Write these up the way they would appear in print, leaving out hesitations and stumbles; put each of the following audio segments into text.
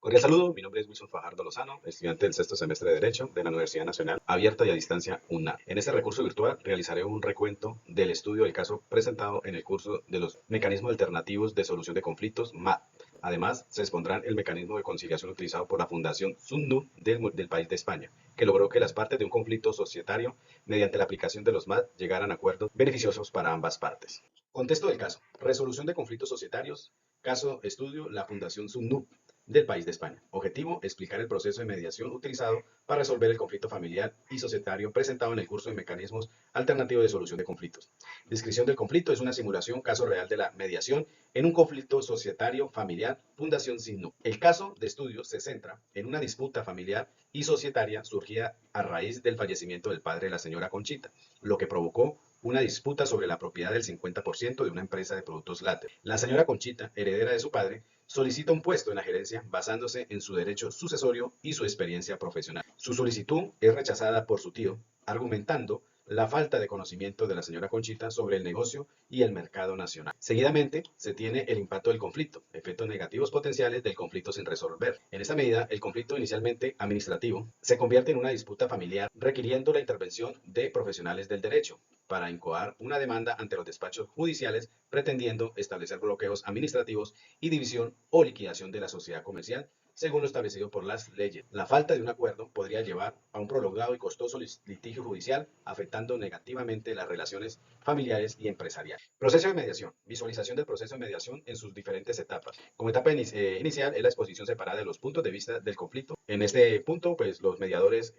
Cordial saludo, mi nombre es Wilson Fajardo Lozano, estudiante del sexto semestre de Derecho de la Universidad Nacional Abierta y a Distancia UNA. En este recurso virtual realizaré un recuento del estudio del caso presentado en el curso de los mecanismos alternativos de solución de conflictos MAT. Además, se expondrán el mecanismo de conciliación utilizado por la Fundación SUNDU del país de España, que logró que las partes de un conflicto societario, mediante la aplicación de los MAT, llegaran a acuerdos beneficiosos para ambas partes. Contexto del caso. Resolución de conflictos societarios. Caso estudio, la Fundación SUNDU del país de España. Objetivo, explicar el proceso de mediación utilizado para resolver el conflicto familiar y societario presentado en el curso de mecanismos alternativos de solución de conflictos. Descripción del conflicto es una simulación caso real de la mediación en un conflicto societario familiar, Fundación SINU. El caso de estudio se centra en una disputa familiar y societaria surgida a raíz del fallecimiento del padre de la señora Conchita, lo que provocó una disputa sobre la propiedad del 50% de una empresa de productos lácteos. La señora Conchita, heredera de su padre, solicita un puesto en la gerencia basándose en su derecho sucesorio y su experiencia profesional. Su solicitud es rechazada por su tío, argumentando la falta de conocimiento de la señora Conchita sobre el negocio y el mercado nacional. Seguidamente, se tiene el impacto del conflicto, efectos negativos potenciales del conflicto sin resolver. En esta medida, el conflicto inicialmente administrativo se convierte en una disputa familiar requiriendo la intervención de profesionales del derecho para incoar una demanda ante los despachos judiciales pretendiendo establecer bloqueos administrativos y división o liquidación de la sociedad comercial según lo establecido por las leyes. La falta de un acuerdo podría llevar a un prolongado y costoso litigio judicial, afectando negativamente las relaciones familiares y empresariales. Proceso de mediación. Visualización del proceso de mediación en sus diferentes etapas. Como etapa inicial es la exposición separada de los puntos de vista del conflicto. En este punto, pues los mediadores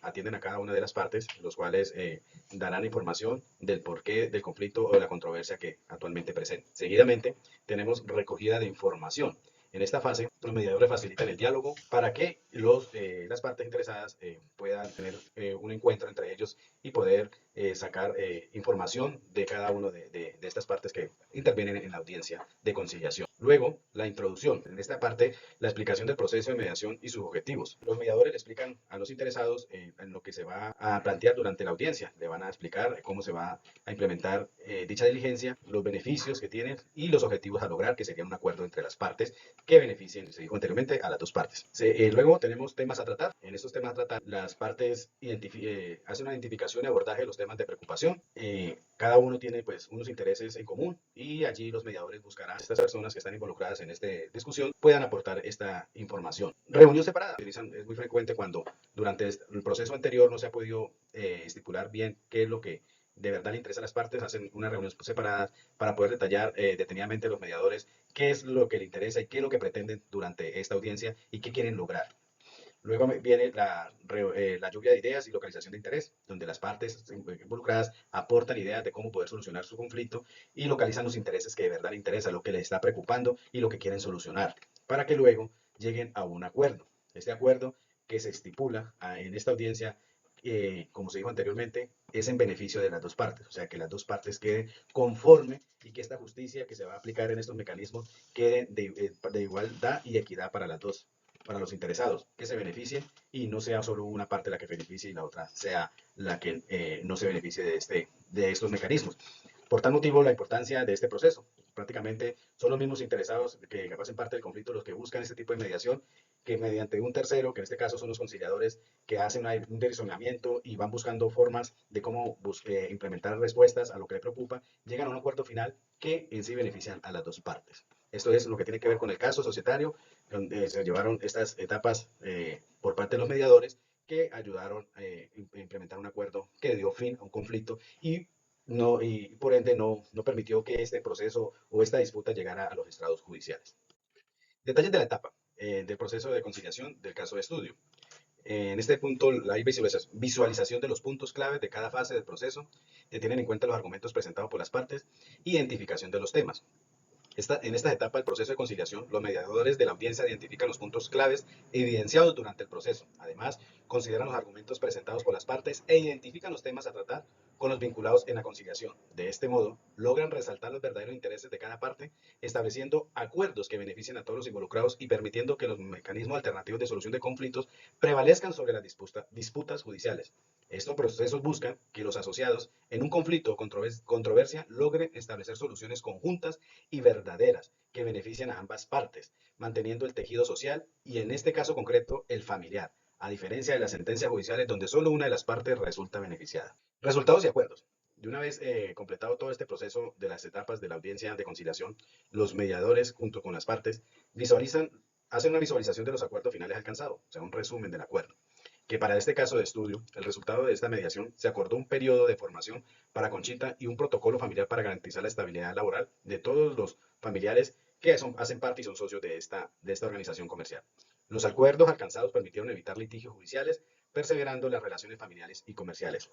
atienden a cada una de las partes, los cuales darán información del porqué del conflicto o de la controversia que actualmente presenta. Seguidamente, tenemos recogida de información. En esta fase, los mediadores facilitan el diálogo para que las partes interesadas puedan tener un encuentro entre ellos y poder sacar información de cada una de estas partes que intervienen en la audiencia de conciliación. Luego, la introducción. En esta parte, la explicación del proceso de mediación y sus objetivos. Los mediadores le explican a los interesados en lo que se va a plantear durante la audiencia. Le van a explicar cómo se va a implementar dicha diligencia, los beneficios que tiene y los objetivos a lograr, que sería un acuerdo entre las partes que beneficien, se dijo anteriormente, a las dos partes. Luego tenemos temas a tratar. En estos temas a tratar, las partes hacen una identificación y abordaje de los temas de preocupación. Cada uno tiene pues unos intereses en común y allí los mediadores buscarán a estas personas que están involucradas en esta discusión puedan aportar esta información. Reunión separada. Es muy frecuente cuando durante el proceso anterior no se ha podido estipular bien qué es lo que de verdad le interesa a las partes, hacen una reunión separada para poder detallar detenidamente los mediadores qué es lo que le interesa y qué es lo que pretenden durante esta audiencia y qué quieren lograr. Luego viene la lluvia de ideas y localización de interés, donde las partes involucradas aportan ideas de cómo poder solucionar su conflicto y localizan los intereses que de verdad les interesa, lo que les está preocupando y lo que quieren solucionar, para que luego lleguen a un acuerdo. Este acuerdo que se estipula en esta audiencia, como se dijo anteriormente, es en beneficio de las dos partes, o sea, que las dos partes queden conforme y que esta justicia que se va a aplicar en estos mecanismos quede de igualdad y equidad para las dos, para los interesados, que se beneficien y no sea solo una parte la que beneficie y la otra sea la que no se beneficie de estos mecanismos. Por tal motivo, la importancia de este proceso. Prácticamente son los mismos interesados que hacen parte del conflicto los que buscan este tipo de mediación, que mediante un tercero, que en este caso son los conciliadores, que hacen un direccionamiento y van buscando formas de cómo implementar respuestas a lo que le preocupa, llegan a un acuerdo final que en sí benefician a las dos partes. Esto es lo que tiene que ver con el caso societario, donde se llevaron estas etapas por parte de los mediadores que ayudaron a implementar un acuerdo que dio fin a un conflicto y por ende no permitió que este proceso o esta disputa llegara a los estrados judiciales. Detalles de la etapa del proceso de conciliación del caso de estudio. En este punto hay visualización de los puntos clave de cada fase del proceso, que tienen en cuenta los argumentos presentados por las partes, identificación de los temas. En esta etapa del proceso de conciliación, los mediadores de la audiencia identifican los puntos claves evidenciados durante el proceso. Además, consideran los argumentos presentados por las partes e identifican los temas a tratar con los vinculados en la conciliación. De este modo, logran resaltar los verdaderos intereses de cada parte, estableciendo acuerdos que beneficien a todos los involucrados y permitiendo que los mecanismos alternativos de solución de conflictos prevalezcan sobre las disputas judiciales. Estos procesos buscan que los asociados en un conflicto o controversia logren establecer soluciones conjuntas y verdaderas que beneficien a ambas partes, manteniendo el tejido social y, en este caso concreto, el familiar, a diferencia de las sentencias judiciales donde solo una de las partes resulta beneficiada. Resultados y acuerdos. De una vez completado todo este proceso de las etapas de la audiencia de conciliación, los mediadores, junto con las partes, hacen una visualización de los acuerdos finales alcanzados, o sea, un resumen del acuerdo. Que para este caso de estudio, el resultado de esta mediación se acordó un periodo de formación para Conchita y un protocolo familiar para garantizar la estabilidad laboral de todos los familiares que hacen parte y son socios de esta organización comercial. Los acuerdos alcanzados permitieron evitar litigios judiciales, perseverando las relaciones familiares y comerciales.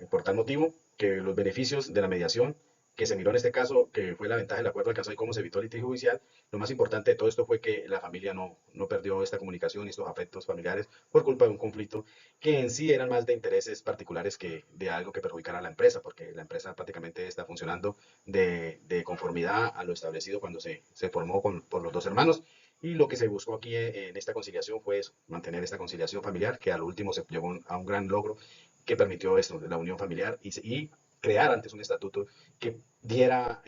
Por tal motivo, que los beneficios de la mediación que se miró en este caso, que fue la ventaja del acuerdo alcanzado y cómo se evitó el litigio judicial, lo más importante de todo esto fue que la familia no perdió esta comunicación y estos afectos familiares por culpa de un conflicto que en sí eran más de intereses particulares que de algo que perjudicara a la empresa, porque la empresa prácticamente está funcionando de conformidad a lo establecido cuando se formó por los dos hermanos. Y lo que se buscó aquí en esta conciliación fue eso, mantener esta conciliación familiar, que al último se llegó a un gran logro que permitió esto, la unión familiar y crear antes un estatuto que diera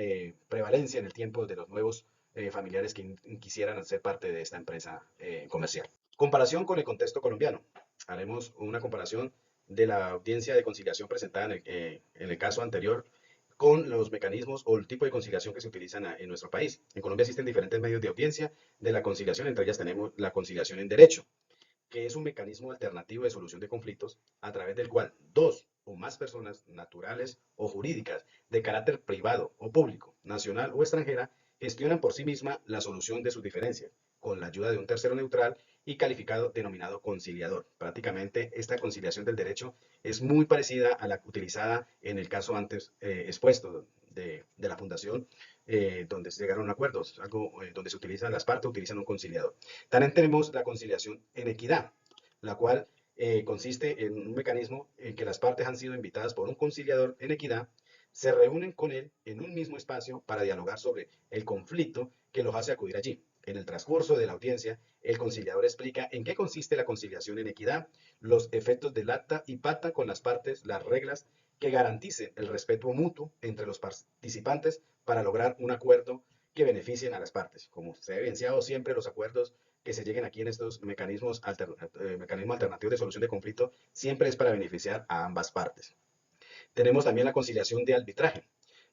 prevalencia en el tiempo de los nuevos familiares que quisieran ser parte de esta empresa comercial. Comparación con el contexto colombiano. Haremos una comparación de la audiencia de conciliación presentada en el caso anterior con los mecanismos o el tipo de conciliación que se utilizan en nuestro país. En Colombia existen diferentes medios de audiencia de la conciliación, entre ellas tenemos la conciliación en derecho, que es un mecanismo alternativo de solución de conflictos a través del cual dos o más personas naturales o jurídicas de carácter privado o público, nacional o extranjera, gestionan por sí misma la solución de sus diferencias, con la ayuda de un tercero neutral y calificado denominado conciliador. Prácticamente esta conciliación del derecho es muy parecida a la utilizada en el caso antes expuesto de la fundación, donde se llegaron a acuerdos, algo donde las partes utilizan un conciliador. También tenemos la conciliación en equidad, la cual consiste en un mecanismo en que las partes han sido invitadas por un conciliador en equidad, se reúnen con él en un mismo espacio para dialogar sobre el conflicto que los hace acudir allí. En el transcurso de la audiencia, el conciliador explica en qué consiste la conciliación en equidad, los efectos del acta y pacta con las partes las reglas que garanticen el respeto mutuo entre los participantes para lograr un acuerdo que beneficien a las partes. Como se ha evidenciado siempre, los acuerdos que se lleguen aquí en estos mecanismos alternativos de solución de conflicto siempre es para beneficiar a ambas partes. Tenemos también la conciliación de arbitraje,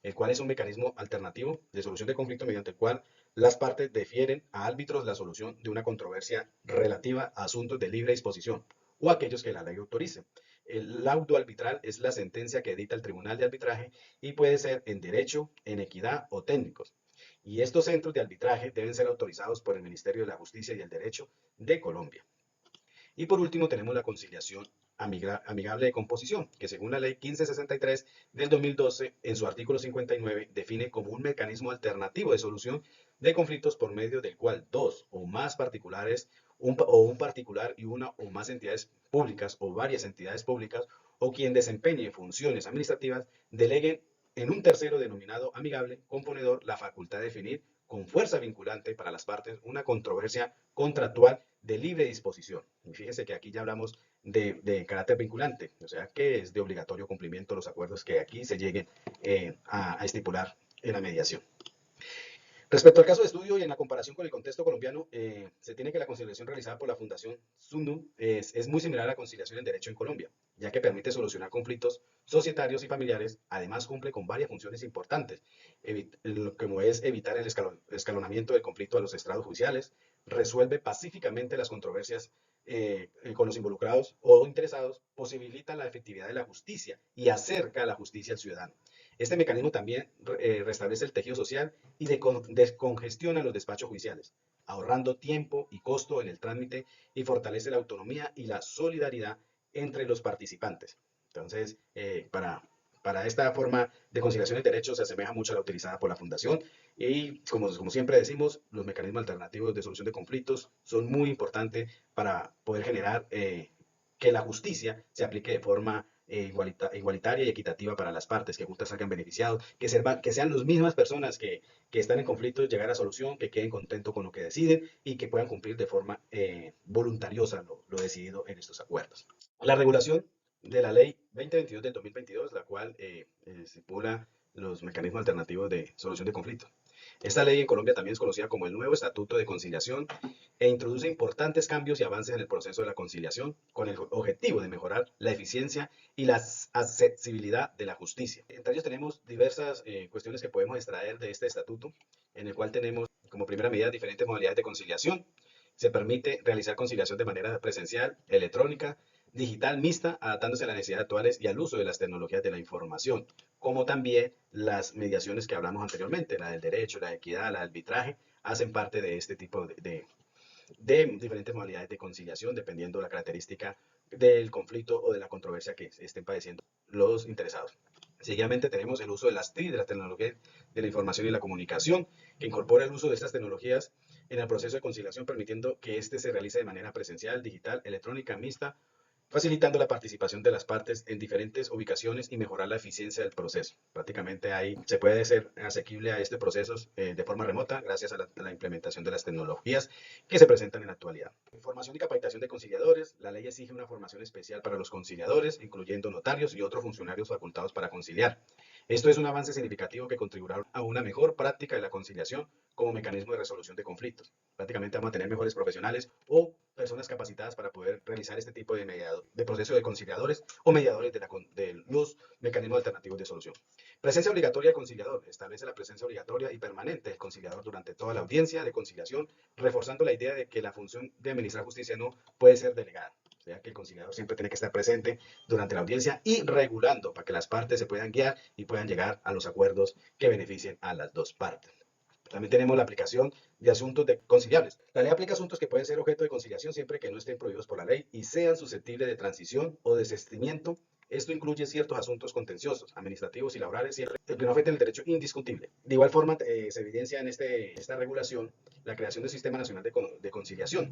el cual es un mecanismo alternativo de solución de conflicto mediante el cual las partes defieren a árbitros la solución de una controversia relativa a asuntos de libre disposición o aquellos que la ley autorice. El laudo arbitral es la sentencia que edita el Tribunal de Arbitraje y puede ser en derecho, en equidad o técnicos. Y estos centros de arbitraje deben ser autorizados por el Ministerio de la Justicia y el Derecho de Colombia. Y por último tenemos la conciliación amigable de composición, que según la ley 1563 del 2012, en su artículo 59, define como un mecanismo alternativo de solución de conflictos por medio del cual dos o más particulares, un particular y una o más entidades públicas o varias entidades públicas o quien desempeñe funciones administrativas deleguen en un tercero denominado amigable componedor la facultad de definir con fuerza vinculante para las partes una controversia contractual de libre disposición. Y fíjense que aquí ya hablamos de carácter vinculante, o sea que es de obligatorio cumplimiento los acuerdos que aquí se lleguen a estipular en la mediación. Respecto al caso de estudio y en la comparación con el contexto colombiano, se tiene que la conciliación realizada por la Fundación Sundum es muy similar a la conciliación en derecho en Colombia, ya que permite solucionar conflictos societarios y familiares, además cumple con varias funciones importantes, como es evitar el escalonamiento del conflicto a los estrados judiciales, resuelve pacíficamente las controversias con los involucrados o interesados, posibilita la efectividad de la justicia y acerca la justicia al ciudadano. Este mecanismo también restablece el tejido social y descongestiona los despachos judiciales, ahorrando tiempo y costo en el trámite y fortalece la autonomía y la solidaridad entre los participantes. Entonces, para esta forma de conciliación de derechos se asemeja mucho a la utilizada por la Fundación y como siempre decimos, los mecanismos alternativos de solución de conflictos son muy importantes para poder generar que la justicia se aplique de forma igualitaria y equitativa para las partes, que justas salgan beneficiados, que sean las mismas personas que están en conflicto llegar a solución, que queden contentos con lo que deciden y que puedan cumplir de forma voluntariosa lo decidido en estos acuerdos. La regulación de la ley 2022 del 2022, la cual estipula los mecanismos alternativos de solución de conflictos. Esta ley en Colombia también es conocida como el nuevo Estatuto de Conciliación e introduce importantes cambios y avances en el proceso de la conciliación con el objetivo de mejorar la eficiencia y la accesibilidad de la justicia. Entre ellos tenemos diversas cuestiones que podemos extraer de este estatuto, en el cual tenemos como primera medida diferentes modalidades de conciliación. Se permite realizar conciliación de manera presencial, electrónica, digital mixta, adaptándose a las necesidades actuales y al uso de las tecnologías de la información, como también las mediaciones que hablamos anteriormente, la del derecho, la de equidad, la del arbitraje, hacen parte de este tipo de diferentes modalidades de conciliación, dependiendo de la característica del conflicto o de la controversia que estén padeciendo los interesados. Seguidamente tenemos el uso de las TIC, de la tecnología de la información y la comunicación, que incorpora el uso de estas tecnologías en el proceso de conciliación, permitiendo que éste se realice de manera presencial, digital, electrónica, mixta, facilitando la participación de las partes en diferentes ubicaciones y mejorar la eficiencia del proceso. Prácticamente ahí se puede ser asequible a este proceso de forma remota gracias a la implementación de las tecnologías que se presentan en la actualidad. Formación y capacitación de conciliadores. La ley exige una formación especial para los conciliadores, incluyendo notarios y otros funcionarios facultados para conciliar. Esto es un avance significativo que contribuirá a una mejor práctica de la conciliación como mecanismo de resolución de conflictos. Prácticamente vamos a tener mejores profesionales o personas capacitadas para poder realizar este tipo de proceso de conciliadores o mediadores de los mecanismos alternativos de solución. Presencia obligatoria del conciliador. Establece la presencia obligatoria y permanente del conciliador durante toda la audiencia de conciliación, reforzando la idea de que la función de administrar justicia no puede ser delegada. O sea, que el conciliador siempre tiene que estar presente durante la audiencia y regulando para que las partes se puedan guiar y puedan llegar a los acuerdos que beneficien a las dos partes. También tenemos la aplicación de asuntos conciliables. La ley aplica asuntos que pueden ser objeto de conciliación siempre que no estén prohibidos por la ley y sean susceptibles de transición o desistimiento. Esto incluye ciertos asuntos contenciosos, administrativos y laborales, siempre que no afecten el derecho indiscutible. De igual forma, se evidencia en esta regulación la creación del Sistema Nacional de Conciliación.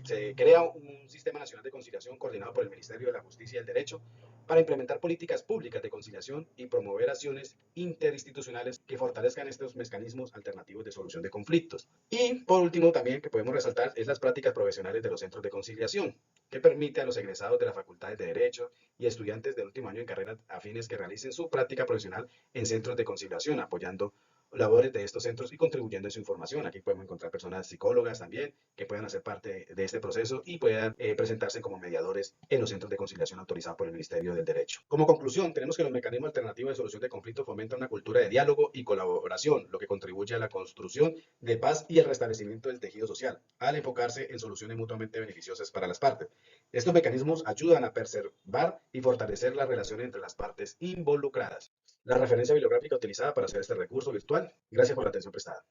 Se crea un Sistema Nacional de Conciliación coordinado por el Ministerio de la Justicia y el Derecho para implementar políticas públicas de conciliación y promover acciones interinstitucionales que fortalezcan estos mecanismos alternativos de solución de conflictos. Y por último, también que podemos resaltar es las prácticas profesionales de los centros de conciliación, que permite a los egresados de las facultades de Derecho y estudiantes del último año en carreras afines que realicen su práctica profesional en centros de conciliación, apoyando labores de estos centros y contribuyendo en su información. Aquí podemos encontrar personas psicólogas también que puedan hacer parte de este proceso y puedan presentarse como mediadores en los centros de conciliación autorizados por el Ministerio del Derecho. Como conclusión, tenemos que los mecanismos alternativos de solución de conflictos fomentan una cultura de diálogo y colaboración, lo que contribuye a la construcción de paz y el restablecimiento del tejido social, al enfocarse en soluciones mutuamente beneficiosas para las partes. Estos mecanismos ayudan a preservar y fortalecer las relaciones entre las partes involucradas. La referencia bibliográfica utilizada para hacer este recurso virtual. Gracias por la atención prestada.